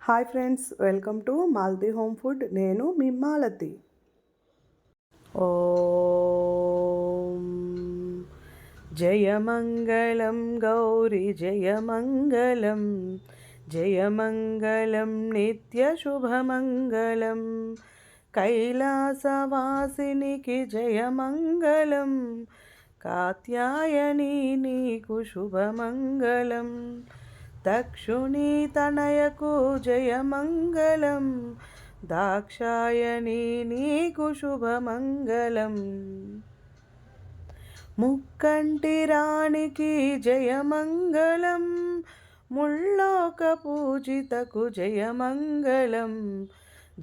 Hi friends, welcome to Malathi home food. నేను మీ మాలతి. ఓం జయమంగళం గౌరీ జయమంగళం, జయమంగళం నిత్యశుభమంగళం, కైలాసవాసినికి జయమంగళం, కాత్యాయని నీకు శుభమంగళం, దక్షుని తనయకు జయమంగళం, దాక్షాయని నీకు శుభమంగళం, ముక్కంటి రాణికి జయమంగళం, ముల్లోక పూజితకు జయమంగళం,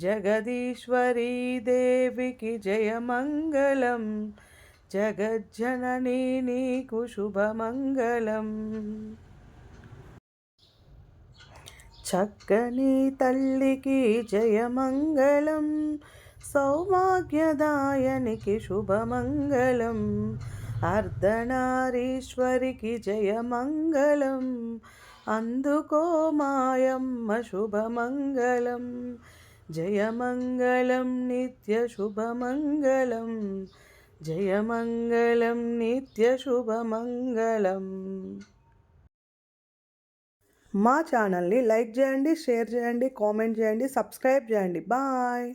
జగదీశ్వరీ దేవికి జయమంగళం, జగజ్జనని నీకు శుభమంగళం, చక్కని తల్లికి జయమంగళం, సౌభాగ్యదాయనికి శుభమంగళం, అర్ధనారీశ్వరికి జయమంగళం, అందుకో మాయమ్మ శుభమంగళం, జయమంగళం నిత్యశుభమంగళం, జయమంగళం నిత్యశుభమంగళం. మా ఛానల్ని లైక్ చేయండి, షేర్ చేయండి, కామెంట్ చేయండి, సబ్స్క్రైబ్ చేయండి. బాయ్.